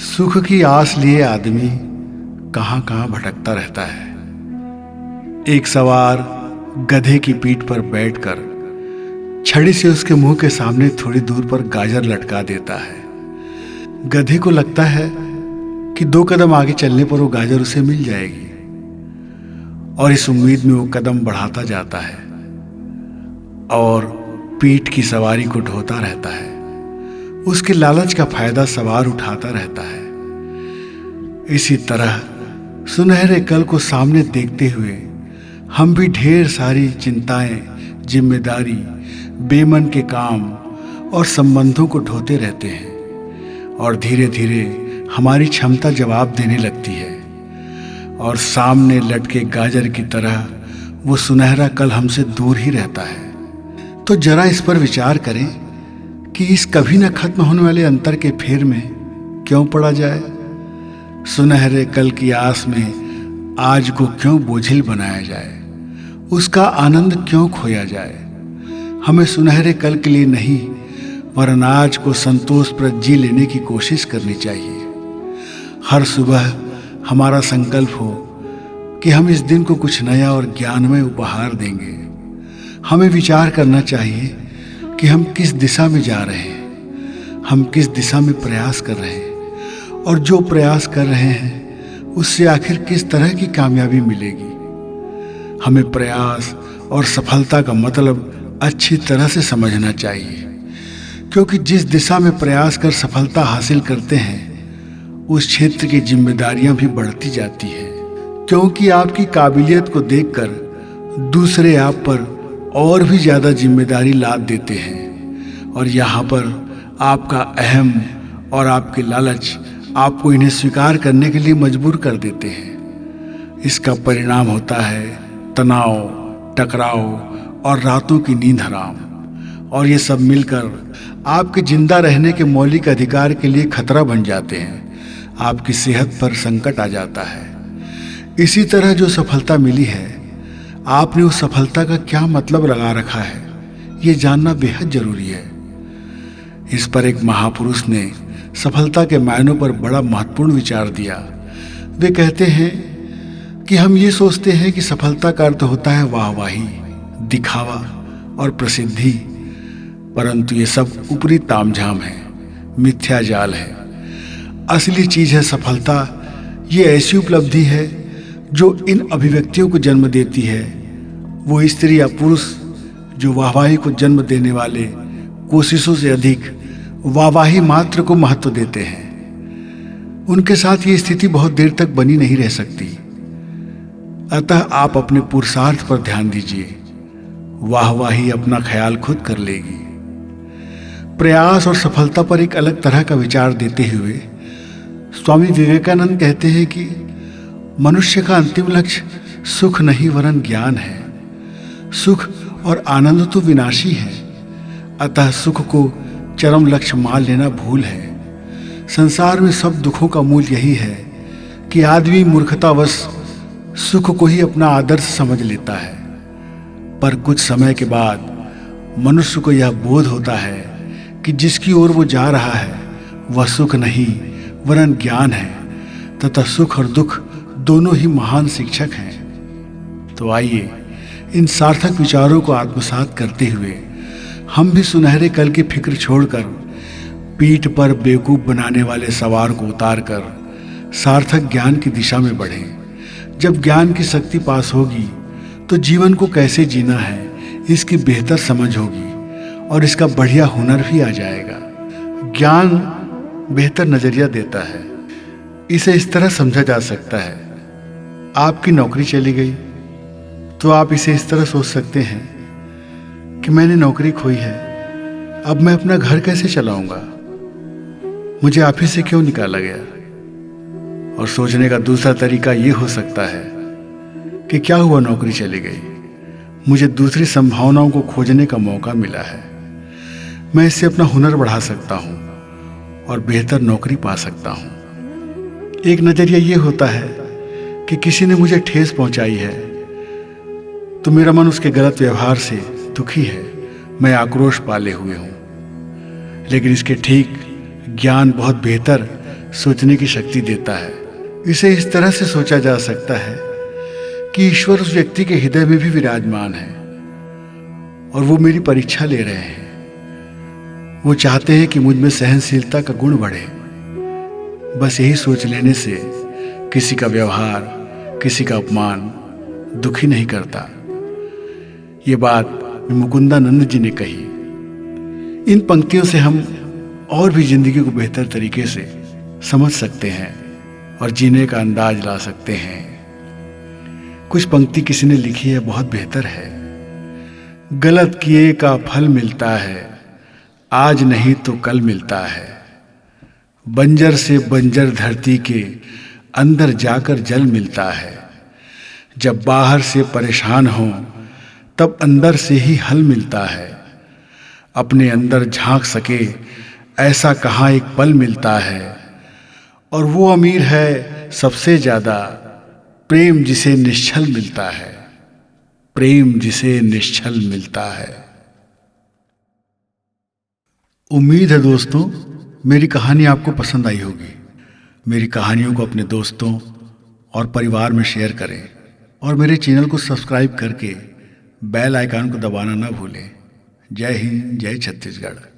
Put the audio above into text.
सुख की आस लिए आदमी कहां कहां भटकता रहता है। एक सवार गधे की पीठ पर बैठकर छड़ी से उसके मुंह के सामने थोड़ी दूर पर गाजर लटका देता है। गधे को लगता है कि 2 कदम आगे चलने पर वो गाजर उसे मिल जाएगी और इस उम्मीद में वो कदम बढ़ाता जाता है और पीठ की सवारी को ढोता रहता है। उसके लालच का फायदा सवार उठाता रहता है। इसी तरह सुनहरे कल को सामने देखते हुए हम भी ढेर सारी चिंताएं, जिम्मेदारी, बेमन के काम और संबंधों को ढोते रहते हैं और धीरे धीरे हमारी क्षमता जवाब देने लगती है और सामने लटके गाजर की तरह वो सुनहरा कल हमसे दूर ही रहता है। तो जरा इस पर विचार करें कि इस कभी न खत्म होने वाले अंतर के फेर में क्यों पड़ा जाए। सुनहरे कल की आस में आज को क्यों बोझिल बनाया जाए, उसका आनंद क्यों खोया जाए। हमें सुनहरे कल के लिए नहीं वरन आज को संतोषप्रद जी लेने की कोशिश करनी चाहिए। हर सुबह हमारा संकल्प हो कि हम इस दिन को कुछ नया और ज्ञानमय उपहार देंगे। हमें विचार करना चाहिए कि हम किस दिशा में जा रहे हैं, हम किस दिशा में प्रयास कर रहे हैं और जो प्रयास कर रहे हैं उससे आखिर किस तरह की कामयाबी मिलेगी। हमें प्रयास और सफलता का मतलब अच्छी तरह से समझना चाहिए, क्योंकि जिस दिशा में प्रयास कर सफलता हासिल करते हैं उस क्षेत्र की जिम्मेदारियां भी बढ़ती जाती है, क्योंकि आपकी काबिलियत को देखकर दूसरे आप पर और भी ज़्यादा जिम्मेदारी लाद देते हैं और यहाँ पर आपका अहम और आपके लालच आपको इन्हें स्वीकार करने के लिए मजबूर कर देते हैं। इसका परिणाम होता है तनाव, टकराव और रातों की नींद हराम, और ये सब मिलकर आपके जिंदा रहने के मौलिक अधिकार के लिए खतरा बन जाते हैं। आपकी सेहत पर संकट आ जाता है। इसी तरह जो सफलता मिली है, आपने उस सफलता का क्या मतलब लगा रखा है, ये जानना बेहद जरूरी है। इस पर एक महापुरुष ने सफलता के मायनों पर बड़ा महत्वपूर्ण विचार दिया। वे कहते हैं कि हम ये सोचते हैं कि सफलता का अर्थ होता है वाहवाही, दिखावा और प्रसिद्धि, परंतु ये सब ऊपरी तामझाम है, मिथ्या जाल है। असली चीज है सफलता। ये ऐसी उपलब्धि है जो इन अभिव्यक्तियों को जन्म देती है। वो स्त्री या पुरुष जो वाहवाही को जन्म देने वाले कोशिशों से अधिक वाहवाही मात्र को महत्व देते हैं, उनके साथ ये स्थिति बहुत देर तक बनी नहीं रह सकती। अतः आप अपने पुरुषार्थ पर ध्यान दीजिए, वाहवाही अपना ख्याल खुद कर लेगी। प्रयास और सफलता पर एक अलग तरह का विचार देते हुए स्वामी विवेकानंद कहते हैं कि मनुष्य का अंतिम लक्ष्य सुख नहीं वरन ज्ञान है। सुख और आनंद तो विनाशी है, अतः सुख को चरम लक्ष्य मान लेना भूल है। संसार में सब दुखों का मूल यही है कि आदमी मूर्खतावश सुख को ही अपना आदर्श समझ लेता है। पर कुछ समय के बाद मनुष्य को यह बोध होता है कि जिसकी ओर वो जा रहा है वह सुख नहीं वरन ज्ञान है, तथा सुख और दुख दोनों ही महान शिक्षक हैं। तो आइए इन सार्थक विचारों को आत्मसात करते हुए हम भी सुनहरे कल की फिक्र छोड़कर पीठ पर बेवकूफ बनाने वाले सवार को उतारकर सार्थक ज्ञान की दिशा में बढ़ें। जब ज्ञान की शक्ति पास होगी तो जीवन को कैसे जीना है इसकी बेहतर समझ होगी और इसका बढ़िया हुनर भी आ जाएगा। ज्ञान बेहतर नजरिया देता है। इसे इस तरह समझा जा सकता है, आपकी नौकरी चली गई तो आप इसे इस तरह सोच सकते हैं कि मैंने नौकरी खोई है, अब मैं अपना घर कैसे चलाऊंगा, मुझे ऑफिस से क्यों निकाला गया। और सोचने का दूसरा तरीका ये हो सकता है कि क्या हुआ नौकरी चली गई, मुझे दूसरी संभावनाओं को खोजने का मौका मिला है, मैं इससे अपना हुनर बढ़ा सकता हूँ और बेहतर नौकरी पा सकता हूँ। एक नजरिया ये होता है कि किसी ने मुझे ठेस पहुंचाई है तो मेरा मन उसके गलत व्यवहार से दुखी है, मैं आक्रोश पाले हुए हूँ। लेकिन इसके ठीक ज्ञान बहुत बेहतर सोचने की शक्ति देता है। इसे इस तरह से सोचा जा सकता है कि ईश्वर उस व्यक्ति के हृदय में भी विराजमान है और वो मेरी परीक्षा ले रहे हैं। वो चाहते हैं कि मुझ में सहनशीलता का गुण बढ़े। बस यही सोच लेने से किसी का व्यवहार, किसी का अपमान दुखी नहीं करता। ये बात मुकुंदानंद जी ने कही। इन पंक्तियों से हम और भी जिंदगी को बेहतर तरीके से समझ सकते हैं और जीने का अंदाज ला सकते हैं। कुछ पंक्ति किसी ने लिखी है, बहुत बेहतर है। गलत किए का फल मिलता है, आज नहीं तो कल मिलता है। बंजर से बंजर धरती के अंदर जाकर जल मिलता है। जब बाहर से परेशान हो तब अंदर से ही हल मिलता है। अपने अंदर झांक सके ऐसा कहाँ एक पल मिलता है। और वो अमीर है सबसे ज्यादा, प्रेम जिसे निश्चल मिलता है, प्रेम जिसे निश्चल मिलता है। उम्मीद है दोस्तों मेरी कहानी आपको पसंद आई होगी। मेरी कहानियों को अपने दोस्तों और परिवार में शेयर करें और मेरे चैनल को सब्सक्राइब करके बेल आइकन को दबाना ना भूलें। जय हिंद, जय छत्तीसगढ़।